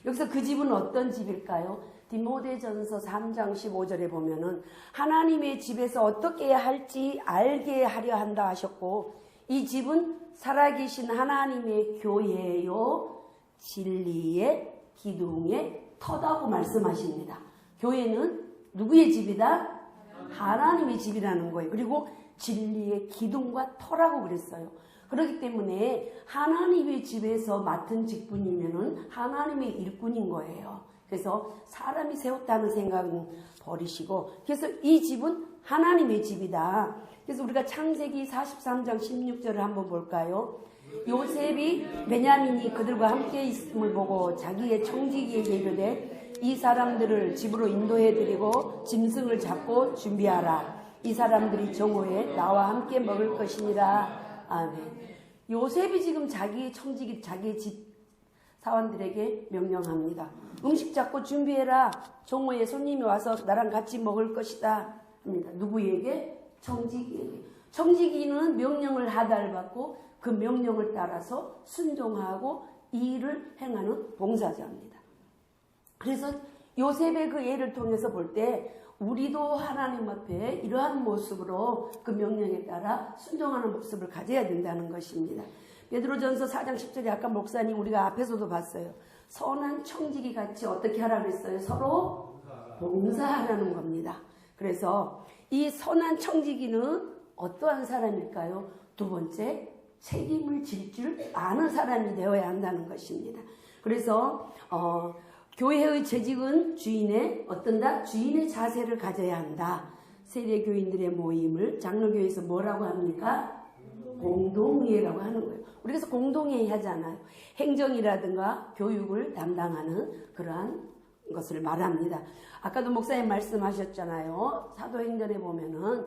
여기서 그 집은 어떤 집일까요? 디모데전서 3장 15절에 보면은 하나님의 집에서 어떻게 해야 할지 알게 하려 한다 하셨고, 이 집은 살아계신 하나님의 교회요 진리의 기둥의 터다고 말씀하십니다. 교회는 누구의 집이다? 하나님의 집이라는 거예요. 그리고 진리의 기둥과 터라고 그랬어요. 그렇기 때문에 하나님의 집에서 맡은 직분이면은 하나님의 일꾼인 거예요. 그래서 사람이 세웠다는 생각은 버리시고, 그래서 이 집은 하나님의 집이다. 그래서 우리가 창세기 43장 16절을 한번 볼까요? 요셉이 베냐민이 그들과 함께 있음을 보고 자기의 청지기에게 이르되 이 사람들을 집으로 인도해드리고 짐승을 잡고 준비하라. 이 사람들이 정오에 나와 함께 먹을 것이니라. 아멘. 요셉이 지금 자기의 청지기, 자기의 집 사원들에게 명령합니다. 음식 잡고 준비해라. 정오에 손님이 와서 나랑 같이 먹을 것이다 합니다. 누구에게? 청지기에게. 청지기는 명령을 하달받고 그 명령을 따라서 순종하고 이 일을 행하는 봉사자입니다. 그래서 요셉의 그 예를 통해서 볼 때 우리도 하나님 앞에 이러한 모습으로 그 명령에 따라 순종하는 모습을 가져야 된다는 것입니다. 베드로전서 4장 10절에 아까 목사님 우리가 앞에서도 봤어요. 선한 청지기 같이 어떻게 하라고 했어요? 서로 봉사하라는 겁니다. 그래서 이 선한 청지기는 어떠한 사람일까요? 두 번째, 책임을 질 줄 아는 사람이 되어야 한다는 것입니다. 그래서 교회의 재직은 주인의 주인의 자세를 가져야 한다. 세례교인들의 모임을 장로교회에서 뭐라고 합니까? 공동회라고 하는 거예요. 우리 그래서 공동회의 하잖아요. 행정이라든가 교육을 담당하는 그러한 것을 말합니다. 아까도 목사님 말씀하셨잖아요. 사도행전에 보면은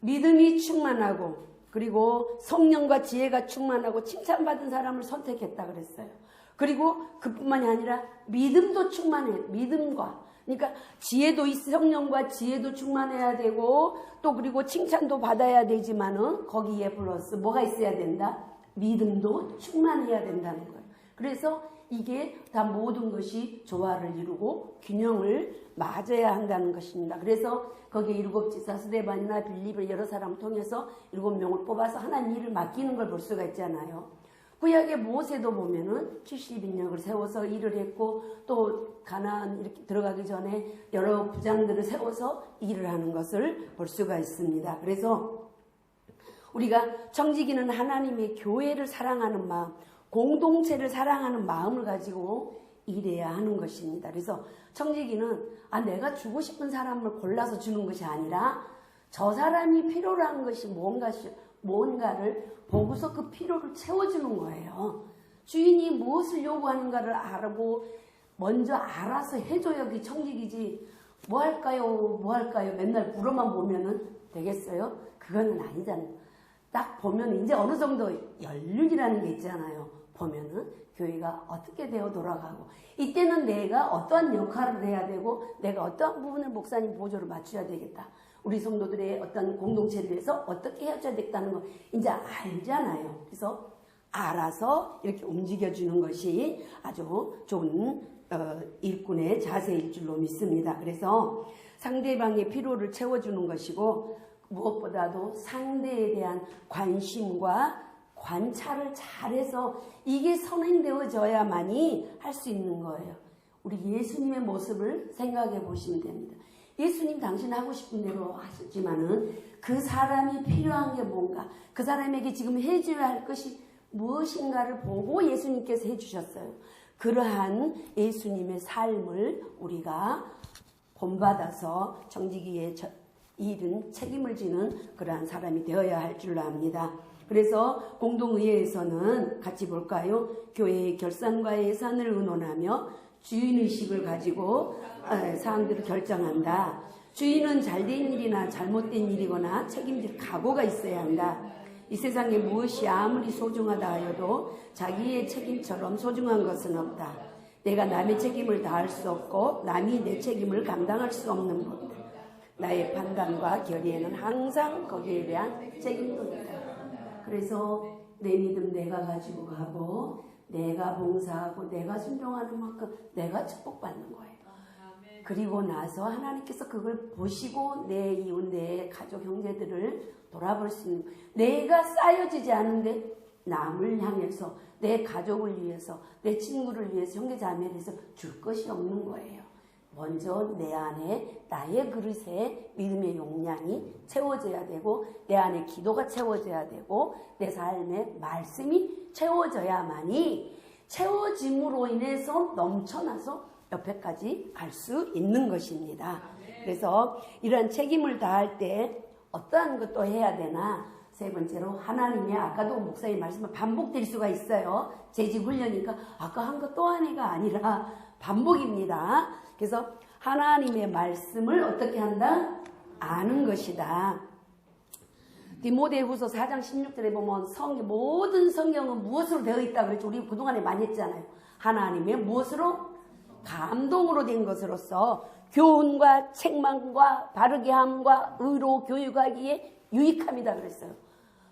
믿음이 충만하고 그리고 성령과 지혜가 충만하고 칭찬받은 사람을 선택했다 그랬어요. 그리고 그뿐만이 아니라 믿음도 충만해. 믿음과 그러니까 지혜도 성령과 지혜도 충만해야 되고 또 그리고 칭찬도 받아야 되지만은 거기에 플러스 뭐가 있어야 된다? 믿음도 충만해야 된다는 거예요. 그래서 이게 다 모든 것이 조화를 이루고 균형을 맞아야 한다는 것입니다. 그래서 거기에 일곱 지사 스데반이나 빌립을 여러 사람을 통해서 7명을 뽑아서 하나님 일을 맡기는 걸 볼 수가 있잖아요. 구약의 모세도 보면은 70인역을 세워서 일을 했고 또 가나안 이렇게 들어가기 전에 여러 부장들을 세워서 일을 하는 것을 볼 수가 있습니다. 그래서 우리가 청지기는 하나님의 교회를 사랑하는 마음, 공동체를 사랑하는 마음을 가지고 일해야 하는 것입니다. 그래서 청지기는 내가 주고 싶은 사람을 골라서 주는 것이 아니라 저 사람이 필요로 한 것이 뭔가를 보고서 그 필요를 채워주는 거예요. 주인이 무엇을 요구하는가를 알고 먼저 알아서 해줘야 그게 청지기지. 뭐 할까요? 맨날 물어만 보면은 되겠어요? 그거는 아니잖아요. 딱 보면 이제 어느 정도 연륜이라는 게 있잖아요. 보면은 교회가 어떻게 되어 돌아가고 이때는 내가 어떠한 역할을 해야 되고 내가 어떠한 부분을 목사님 보조를 맞춰야 되겠다. 우리 성도들의 어떤 공동체를 위해서 어떻게 해줘야 되겠다는 거 이제 알잖아요. 그래서 알아서 이렇게 움직여주는 것이 아주 좋은 일꾼의 자세일 줄로 믿습니다. 그래서 상대방의 필요를 채워주는 것이고 무엇보다도 상대에 대한 관심과 관찰을 잘해서 이게 선행되어져야만이 할 수 있는 거예요. 우리 예수님의 모습을 생각해 보시면 됩니다. 예수님 당신 하고 싶은 대로 하셨지만은 그 사람이 필요한 게 뭔가 그 사람에게 지금 해줘야 할 것이 무엇인가를 보고 예수님께서 해주셨어요. 그러한 예수님의 삶을 우리가 본받아서 청지기의 일은 책임을 지는 그러한 사람이 되어야 할 줄로 압니다. 그래서 공동의회에서는 같이 볼까요? 교회의 결산과 예산을 의논하며 주인의식을 가지고 사항들을 결정한다. 주인은 잘된 일이나 잘못된 일이거나 책임질 각오가 있어야 한다. 이 세상에 무엇이 아무리 소중하다 하여도 자기의 책임처럼 소중한 것은 없다. 내가 남의 책임을 다할 수 없고 남이 내 책임을 감당할 수 없는 법이다. 나의 판단과 결의에는 항상 거기에 대한 책임도 있다. 그래서 내 믿음 내가 가지고 가고 내가 봉사하고 내가 순종하는 만큼 내가 축복받는 거예요. 그리고 나서 하나님께서 그걸 보시고 내 이웃, 내 가족, 형제들을 돌아볼 수 있는 내가 쌓여지지 않은데 남을 향해서 내 가족을 위해서 내 친구를 위해서 형제 자매를 위해서 줄 것이 없는 거예요. 먼저 내 안에 나의 그릇에 믿음의 용량이 채워져야 되고 내 안에 기도가 채워져야 되고 내 삶에 말씀이 채워져야만이 채워짐으로 인해서 넘쳐나서 옆에까지 갈 수 있는 것입니다. 그래서 이러한 책임을 다할 때 어떠한 것도 해야 되나? 세 번째로 하나님의 아까도 목사님 말씀은 반복될 수가 있어요. 재직 훈련이니까 아까 한 것 또 한 해가 아니라 반복입니다. 그래서 하나님의 말씀을 어떻게 한다? 아는 것이다. 디모데후서 4장 16절에 보면 모든 성경은 무엇으로 되어 있다 그랬죠. 우리 그동안에 많이 했잖아요. 하나님의 무엇으로? 감동으로 된 것으로서 교훈과 책망과 바르게 함과 의로 교육하기에 유익함이다 그랬어요.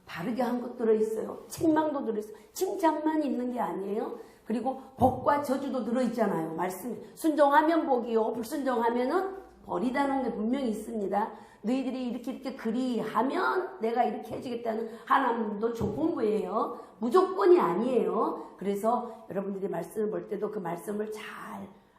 바르게 한 것 들어있어요. 책망도 들어있어요. 칭찬만 있는 게 아니에요. 그리고 복과 저주도 들어있잖아요. 말씀에 순종하면 복이요, 불순종하면은 벌이다는 게 분명히 있습니다. 너희들이 이렇게 그리하면 내가 이렇게 해주겠다는 하나님도 조건부예요. 무조건이 아니에요. 그래서 여러분들이 말씀을 볼 때도 그 말씀을 잘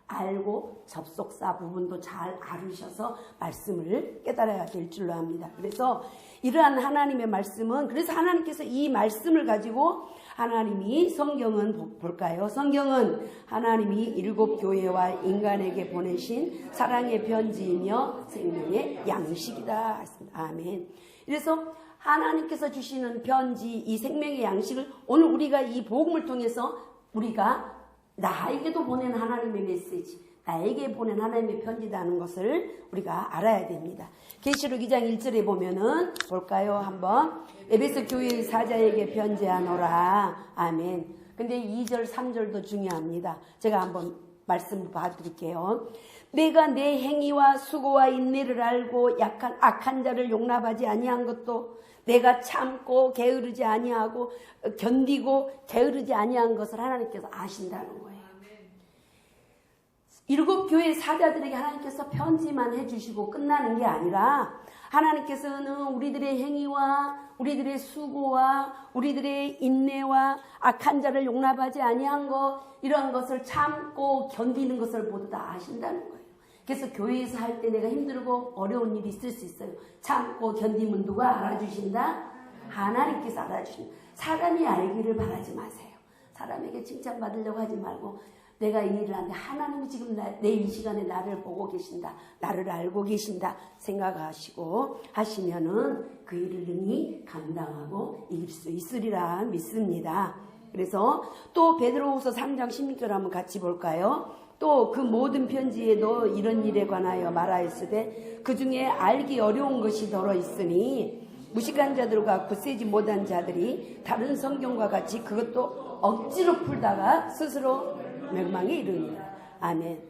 알고 접속사 부분도 잘 알으셔서 말씀을 깨달아야 될 줄로 압니다. 그래서 이러한 하나님의 말씀은, 그래서 하나님께서 이 말씀을 가지고 하나님이 성경은 볼까요? 성경은 하나님이 일곱 교회와 인간에게 보내신 사랑의 편지이며 생명의 양식이다. 아멘. 그래서 하나님께서 주시는 편지, 이 생명의 양식을 오늘 우리가 이 복음을 통해서 우리가 나에게도 보낸 하나님의 메시지, 나에게 보낸 하나님의 편지라는 것을 우리가 알아야 됩니다. 계시록 2장 1절에 보면은 볼까요? 한번 에베소 교회의 사자에게 편지하노라. 아멘. 근데 2절 3절도 중요합니다. 제가 한번 말씀을 봐드릴게요. 내가 내 행위와 수고와 인내를 알고 악한 자를 용납하지 아니한 것도, 내가 참고 게으르지 아니하고 견디고 게으르지 아니한 것을 하나님께서 아신다는 거예요. 일곱 교회 사자들에게 하나님께서 편지만 해주시고 끝나는 게 아니라 하나님께서는 우리들의 행위와 우리들의 수고와 우리들의 인내와 악한 자를 용납하지 아니한 것, 이런 것을 참고 견디는 것을 모두 다 아신다는 거예요. 그래서 교회에서 할 때 내가 힘들고 어려운 일이 있을 수 있어요. 참고 견디면 누가 알아주신다? 하나님께서 알아주신다. 사람이 알기를 바라지 마세요. 사람에게 칭찬받으려고 하지 말고 내가 이 일을 하는데 하나님이 지금 내 이 시간에 나를 보고 계신다, 나를 알고 계신다 생각하시고 하시면은 그 일을 능히 감당하고 이길 수 있으리라 믿습니다. 그래서 또 베드로후서 3장 16절 한번 같이 볼까요? 또 그 모든 편지에도 이런 일에 관하여 말하였으되 그 중에 알기 어려운 것이 더러 있으니 무식한 자들과 굳세지 못한 자들이 다른 성경과 같이 그것도 억지로 풀다가 스스로 멸망에 이르니라. 아멘.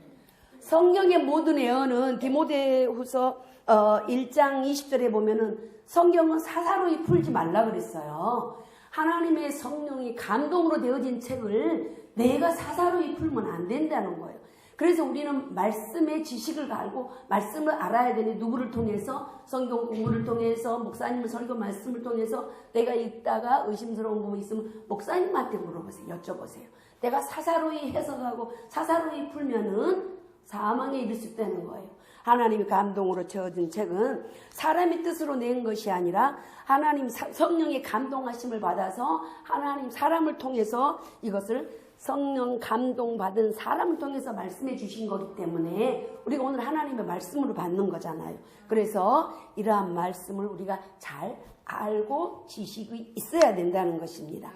성경의 모든 예언은 디모데후서 1장 20절에 보면은 성경은 사사로이 풀지 말라 그랬어요. 하나님의 성령이 감동으로 되어진 책을 내가 사사로이 풀면 안 된다는 거예요. 그래서 우리는 말씀의 지식을 알고 말씀을 알아야 되니 누구를 통해서? 성경 공부를 통해서, 목사님의 설교 말씀을 통해서. 내가 읽다가 의심스러운 부분이 있으면 목사님한테 물어보세요. 여쭤보세요. 내가 사사로이 해석하고 사사로이 풀면은 사망에 이를 수 있다는 거예요. 하나님의 감동으로 채워진 책은 사람의 뜻으로 낸 것이 아니라 하나님 성령의 감동하심을 받아서 하나님 사람을 통해서 이것을 성령 감동받은 사람을 통해서 말씀해 주신 거기 때문에 우리가 오늘 하나님의 말씀으로 받는 거잖아요. 그래서 이러한 말씀을 우리가 잘 알고 지식이 있어야 된다는 것입니다.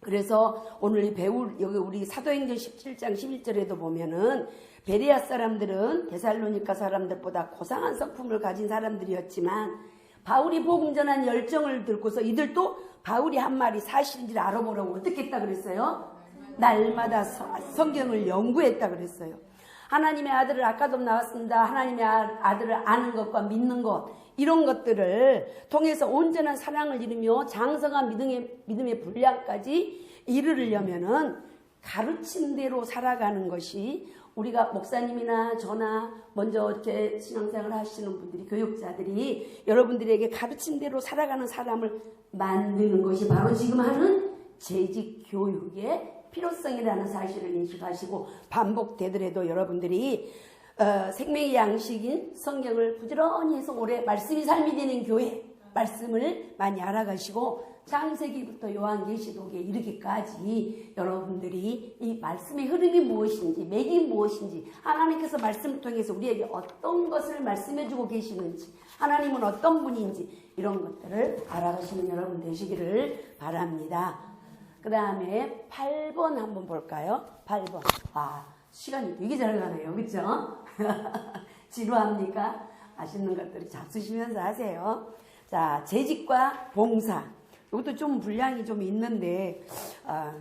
그래서 오늘 여기 우리 사도행전 17장 11절에도 보면은 베레아 사람들은 데살로니가 사람들보다 고상한 성품을 가진 사람들이었지만 바울이 복음 전한 열정을 들고서 이들도 바울이 한 말이 사실인지를 알아보려고 어떻게 했다 그랬어요? 날마다 성경을 연구했다 그랬어요. 하나님의 아들을 아까도 나왔습니다. 하나님의 아들을 아는 것과 믿는 것, 이런 것들을 통해서 온전한 사랑을 이루며 장성한 믿음의 분량까지 이르려면은 가르친 대로 살아가는 것이, 우리가 목사님이나 저나 먼저 이렇게 신앙생활을 하시는 분들이, 교육자들이 여러분들에게 가르친 대로 살아가는 사람을 만드는 것이 바로 지금 하는 재직 교육의 필요성이라는 사실을 인식하시고, 반복되더라도 여러분들이 생명의 양식인 성경을 부지런히 해서 올해 말씀이 삶이 되는 교회 말씀을 많이 알아가시고 창세기부터 요한계시록에 이르기까지 여러분들이 이 말씀의 흐름이 무엇인지 맥이 무엇인지 하나님께서 말씀을 통해서 우리에게 어떤 것을 말씀해주고 계시는지 하나님은 어떤 분인지 이런 것들을 알아가시는 여러분 되시기를 바랍니다. 그 다음에 8번 한번 볼까요? 8번. 시간이 되게 잘 가네요. 그렇죠? 지루합니까? 맛있는 것들을 잡수시면서 하세요. 자, 재직과 봉사. 이것도 좀 분량이 좀 있는데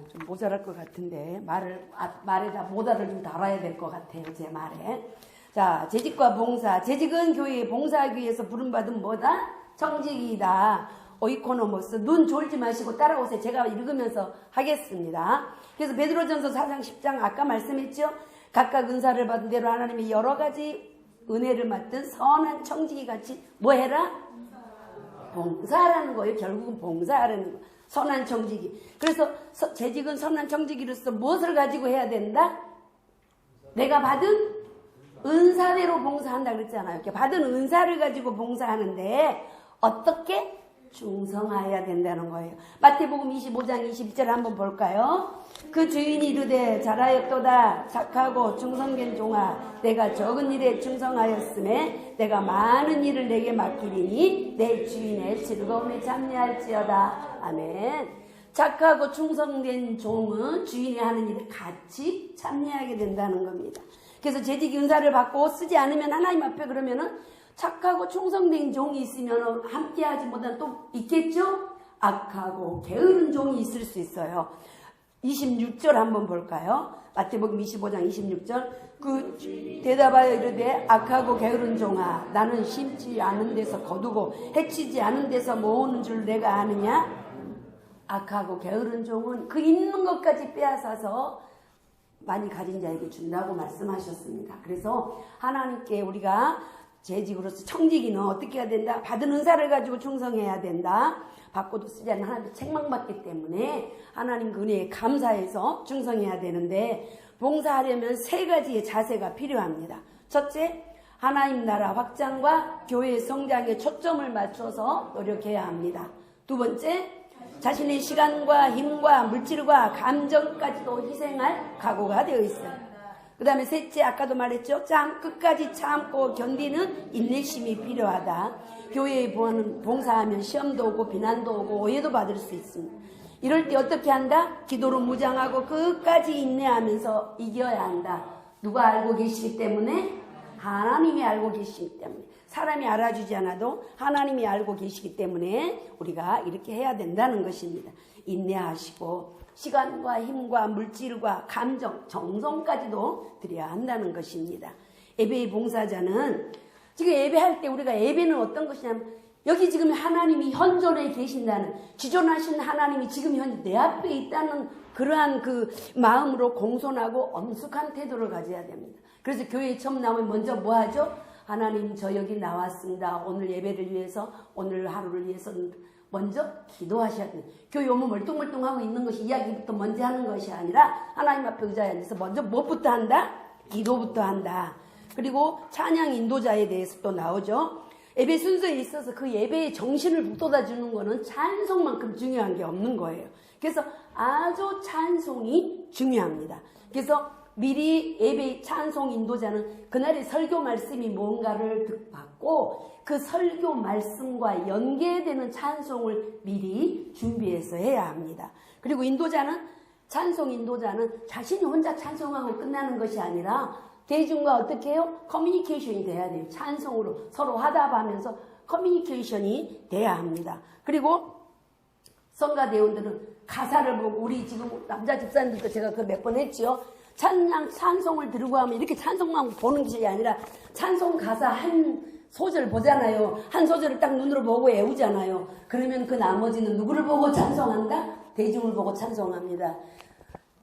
좀 모자랄 것 같은데 말에다 모다를 좀 달아야 될 것 같아요. 제 말에. 자, 재직과 봉사. 재직은 교회에 봉사하기 위해서 부름받은 뭐다? 청직이다. 오이코노모스. 눈 졸지 마시고 따라오세요. 제가 읽으면서 하겠습니다. 그래서 베드로전서 4장 10장 아까 말씀했죠. 각각 은사를 받은 대로 하나님이 여러 가지 은혜를 맡은 선한 청지기 같이 뭐 해라? 봉사하라는 거예요. 결국은 봉사하라는 거. 선한 청지기. 그래서 재직은 선한 청지기로서 무엇을 가지고 해야 된다? 내가 받은 은사대로 봉사한다 그랬잖아요. 이렇게 받은 은사를 가지고 봉사하는데 어떻게? 충성하여야 된다는 거예요. 마태복음 25장 22절 한번 볼까요? 그 주인이 이르되 잘하였도다 착하고 충성된 종아 내가 적은 일에 충성하였음에 내가 많은 일을 내게 맡기리니 내 주인의 즐거움에 참여할지어다. 아멘. 착하고 충성된 종은 주인이 하는 일에 같이 참여하게 된다는 겁니다. 그래서 재직 은사를 받고 쓰지 않으면 하나님 앞에 그러면은 착하고 충성된 종이 있으면 함께하지 못한 또 있겠죠? 악하고 게으른 종이 있을 수 있어요. 26절 한번 볼까요? 마태복음 25장 26절. 그 대답하여 이르되 악하고 게으른 종아 나는 심지 않은 데서 거두고 해치지 않은 데서 모으는 줄 내가 아느냐? 악하고 게으른 종은 그 있는 것까지 빼앗아서 많이 가진 자에게 준다고 말씀하셨습니다. 그래서 하나님께 우리가 재직으로서 청지기는 어떻게 해야 된다? 받은 은사를 가지고 충성해야 된다. 받고도 쓰지 않는 하나님께 책망받기 때문에 하나님 그 은혜에 감사해서 충성해야 되는데 봉사하려면 세 가지의 자세가 필요합니다. 첫째, 하나님 나라 확장과 교회의 성장에 초점을 맞춰서 노력해야 합니다. 두 번째, 자신의 시간과 힘과 물질과 감정까지도 희생할 각오가 되어 있어요. 그 다음에 셋째, 아까도 말했죠. 끝까지 참고 견디는 인내심이 필요하다. 교회에 봉사하면 시험도 오고 비난도 오고 오해도 받을 수 있습니다. 이럴 때 어떻게 한다? 기도로 무장하고 끝까지 인내하면서 이겨야 한다. 누가 알고 계시기 때문에? 하나님이 알고 계시기 때문에. 사람이 알아주지 않아도 하나님이 알고 계시기 때문에 우리가 이렇게 해야 된다는 것입니다. 인내하시고 시간과 힘과 물질과 감정, 정성까지도 드려야 한다는 것입니다. 예배의 봉사자는 지금 예배할 때 우리가 예배는 어떤 것이냐면 여기 지금 하나님이 현존에 계신다는 지존하신 하나님이 지금 현 내 앞에 있다는 그러한 그 마음으로 공손하고 엄숙한 태도를 가져야 됩니다. 그래서 교회에 처음 나오면 먼저 뭐 하죠? 하나님 저 여기 나왔습니다. 오늘 예배를 위해서 오늘 하루를 위해서 먼저 기도하셔야 돼요. 교회 오면 멀뚱멀뚱하고 있는 것이 이야기부터 먼저 하는 것이 아니라 하나님 앞에 의자에 앉아서 먼저 무엇부터 한다? 기도부터 한다. 그리고 찬양 인도자에 대해서 또 나오죠. 예배 순서에 있어서 그 예배의 정신을 북돋아주는 거는 찬송만큼 중요한 게 없는 거예요. 그래서 아주 찬송이 중요합니다. 그래서 미리 예배 찬송 인도자는 그날의 설교 말씀이 뭔가를 받고 그 설교 말씀과 연계되는 찬송을 미리 준비해서 해야 합니다. 그리고 인도자는 찬송 인도자는 자신이 혼자 찬송하고 끝나는 것이 아니라 대중과 어떻게 해요? 커뮤니케이션이 돼야 돼요. 찬송으로 서로 화답하면서 커뮤니케이션이 돼야 합니다. 그리고 성가대원들은 가사를 보고 우리 지금 남자 집사님들도 제가 그 몇 번 했지요. 찬송을 들고 하면 이렇게 찬송만 보는 것이 아니라 찬송 가사 한 소절 보잖아요. 한 소절을 딱 눈으로 보고 외우잖아요. 그러면 그 나머지는 누구를 보고 찬송한다? 대중을 보고 찬송합니다.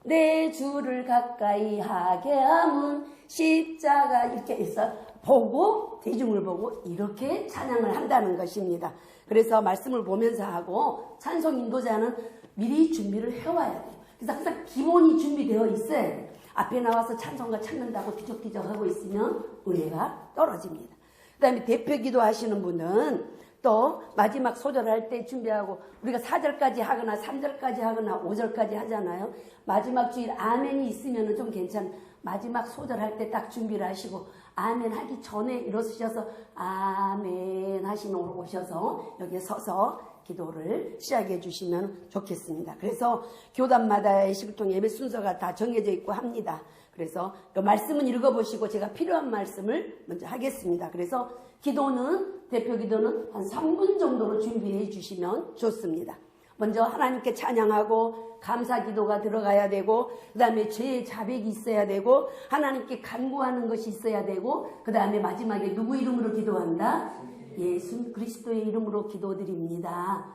내 주를 가까이 하게 함은 십자가 이렇게 해서 보고 대중을 보고 이렇게 찬양을 한다는 것입니다. 그래서 말씀을 보면서 하고 찬송 인도자는 미리 준비를 해와야 돼요. 그래서 항상 기본이 준비되어 있어야 돼요. 앞에 나와서 찬송가 찾는다고 뒤적뒤적 하고 있으면 은혜가 떨어집니다. 그 다음에 대표기도 하시는 분은 또 마지막 소절할 때 준비하고 우리가 4절까지 하거나 3절까지 하거나 5절까지 하잖아요. 마지막 주일 아멘이 있으면 좀 괜찮아요. 마지막 소절할 때 딱 준비를 하시고 아멘 하기 전에 일어서셔서 아멘 하시면 오셔서 여기에 서서 기도를 시작해 주시면 좋겠습니다. 그래서 교단마다 예식통 예배 순서가 다 정해져 있고 합니다. 그래서 그 말씀은 읽어보시고 제가 필요한 말씀을 먼저 하겠습니다. 그래서 기도는 대표 기도는 한 3분 정도로 준비해 주시면 좋습니다. 먼저 하나님께 찬양하고 감사 기도가 들어가야 되고 그 다음에 죄의 자백이 있어야 되고 하나님께 간구하는 것이 있어야 되고 그 다음에 마지막에 누구 이름으로 기도한다? 예수 그리스도의 이름으로 기도드립니다.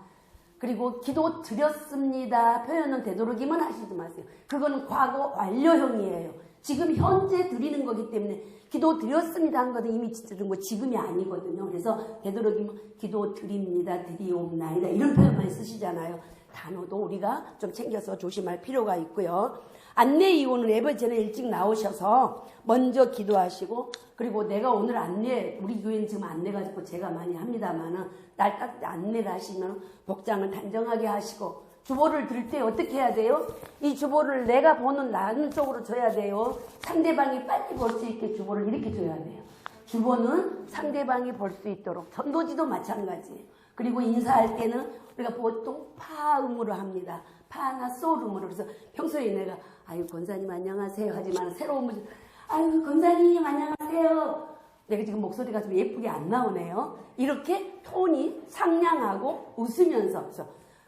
그리고 기도 드렸습니다. 표현은 되도록이면 하시지 마세요. 그거는 과거 완료형이에요. 지금 현재 드리는 거기 때문에 기도 드렸습니다 한 것은 이미 드린 거 지금이 아니거든요. 그래서 되도록이면 기도 드립니다. 드리옵나이다. 이런 표현만 쓰시잖아요. 단어도 우리가 좀 챙겨서 조심할 필요가 있고요. 안내 이혼은 예배 전에 일찍 나오셔서 먼저 기도하시고 그리고 내가 오늘 안내 우리 교회는 지금 안내 가지고 제가 많이 합니다만은 날 따뜻히 안내를 하시면 복장을 단정하게 하시고 주보를 들 때 어떻게 해야 돼요? 이 주보를 내가 보는 나는 쪽으로 줘야 돼요. 상대방이 빨리 볼 수 있게 주보를 이렇게 줘야 돼요. 주보는 상대방이 볼 수 있도록 전도지도 마찬가지예요. 그리고 인사할 때는 우리가 보통 파음으로 합니다. 파나 소음으로. 그래서 평소에 내가 아유 권사님 안녕하세요 하지만 새로운 분 아유 권사님 안녕하세요. 내가 지금 목소리가 좀 예쁘게 안 나오네요. 이렇게 톤이 상냥하고 웃으면서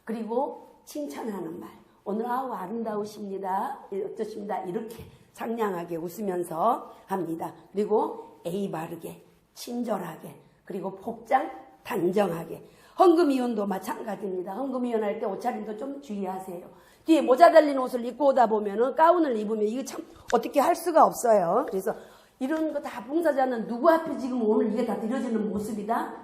그리고 칭찬하는 말. 오늘 아우 아름다우십니다. 어쩌십니다. 이렇게 상냥하게 웃으면서 합니다. 그리고 예의 바르게 친절하게 그리고 복장 단정하게. 헌금이혼도 마찬가지입니다. 헌금이혼 할 때 옷차림도 좀 주의하세요. 뒤에 모자 달린 옷을 입고 오다 보면은 가운을 입으면 이거 참 어떻게 할 수가 없어요. 그래서 이런 거 다 봉사자는 누구 앞에 지금 오늘 이게 다 드려지는 모습이다?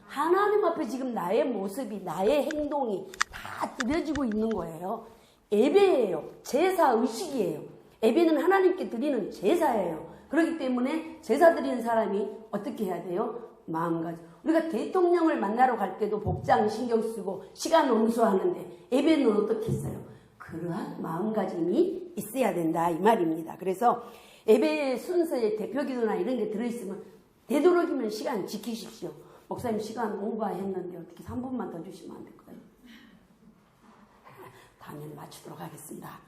하나님 앞에 지금 나의 모습이 나의 행동이 다 드려지고 있는 거예요. 예배예요. 제사 의식이에요. 예배는 하나님께 드리는 제사예요. 그렇기 때문에 제사 드리는 사람이 어떻게 해야 돼요? 마음가짐. 우리가 대통령을 만나러 갈 때도 복장 신경 쓰고 시간 온수하는데 예배는 어떻게 했어요? 그러한 마음가짐이 있어야 된다 이 말입니다. 그래서 예배 순서에 대표기도나 이런 게 들어있으면 되도록이면 시간 지키십시오. 목사님 시간 오버했는데 어떻게 3분만 더 주시면 안 될까요? 다음에는 맞추도록 하겠습니다.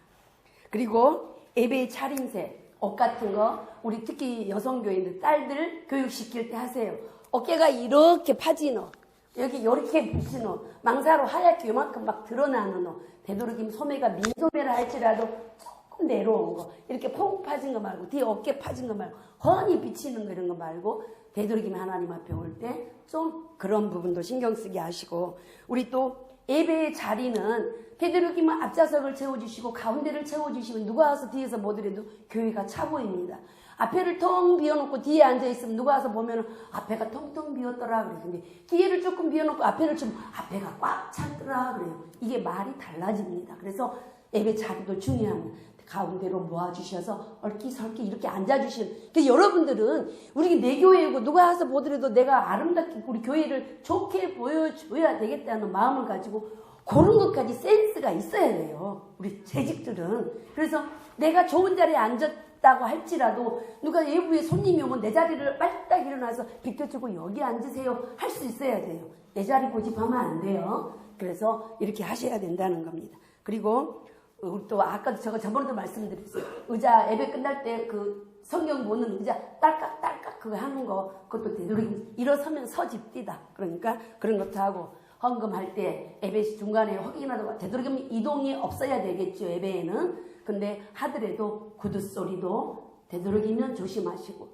그리고 예배의 차림새, 옷 같은 거 우리 특히 여성교회인들 딸들 교육시킬 때 하세요. 어깨가 이렇게 파진 옷, 여기 이렇게 붙인 옷, 망사로 하얗게 요만큼 막 드러나는 옷, 되도록이면 소매가 민소매라 할지라도 조금 내려온 거, 이렇게 퐁 파진 거 말고 뒤에 어깨 파진 거 말고 훤히 비치는 거 이런 거 말고 되도록이면 하나님 앞에 올 때 좀 그런 부분도 신경 쓰게 하시고 우리 또 예배의 자리는 되도록이면 앞좌석을 채워주시고 가운데를 채워주시면 누가 와서 뒤에서 보더라도 교회가 차 보입니다. 앞에를 텅 비워놓고 뒤에 앉아있으면 누가 와서 보면 앞에가 텅텅 비었더라 그래요. 근데 뒤에를 조금 비워놓고 앞에를 좀 앞에가 꽉 찼더라 그래요. 이게 말이 달라집니다. 그래서 예배 자리도 중요합니다. 가운데로 모아주셔서 얼기설기 이렇게 앉아주시는. 그러니까 여러분들은 우리 내 교회이고 누가 와서 보더라도 내가 아름답게 우리 교회를 좋게 보여줘야 되겠다는 마음을 가지고 그런 것까지 센스가 있어야 돼요. 우리 재직들은. 그래서 내가 좋은 자리에 앉았다고 할지라도 누가 외부에 손님이 오면 내 자리를 빨딱 일어나서 비켜주고 여기 앉으세요 할 수 있어야 돼요. 내 자리 고집하면 안 돼요. 그래서 이렇게 하셔야 된다는 겁니다. 그리고 우리 또 아까도 제가 저번에도 말씀드렸어요. 의자 예배 끝날 때 그 성경 보는 의자 딸깍딸깍 그거 하는 거 그것도 되도록 일어서면 서집디다. 그러니까 그런 것도 하고 헌금할 때 예배 중간에 확인하다가 되도록이면 이동이 없어야 되겠죠. 예배에는. 근데 하더라도 구두 소리도 되도록이면 조심하시고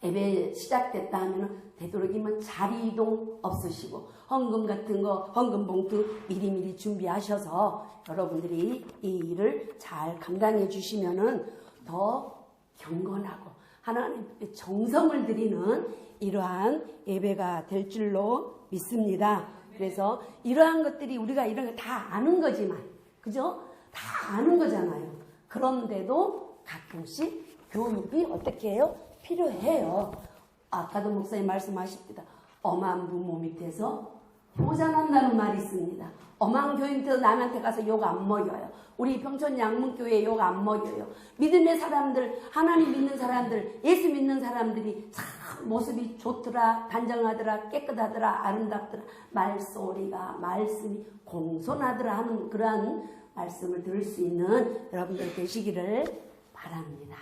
예배 시작됐다 하면은 되도록이면 자리 이동 없으시고 헌금 같은 거 헌금 봉투 미리미리 준비하셔서 여러분들이 이 일을 잘 감당해 주시면은 더 경건하고 하나님께 정성을 드리는 이러한 예배가 될 줄로 믿습니다. 그래서 이러한 것들이 우리가 이런 거 다 아는 거지만 그죠? 다 아는 거잖아요. 그런데도 가끔씩 교육이 어떻게 해요? 필요해요. 아까도 목사님 말씀하십니다. 엄한 부모 밑에서 보존한다는 말이 있습니다. 엄한 교회 밑에서 남한테 가서 욕 안 먹여요. 우리 평촌 양문교회 욕 안 먹여요. 믿음의 사람들, 하나님 믿는 사람들, 예수 믿는 사람들이 참 모습이 좋더라, 단정하더라, 깨끗하더라, 아름답더라, 말소리가, 말씀이 공손하더라 하는 그러한 말씀을 들을 수 있는 여러분들 되시기를 바랍니다.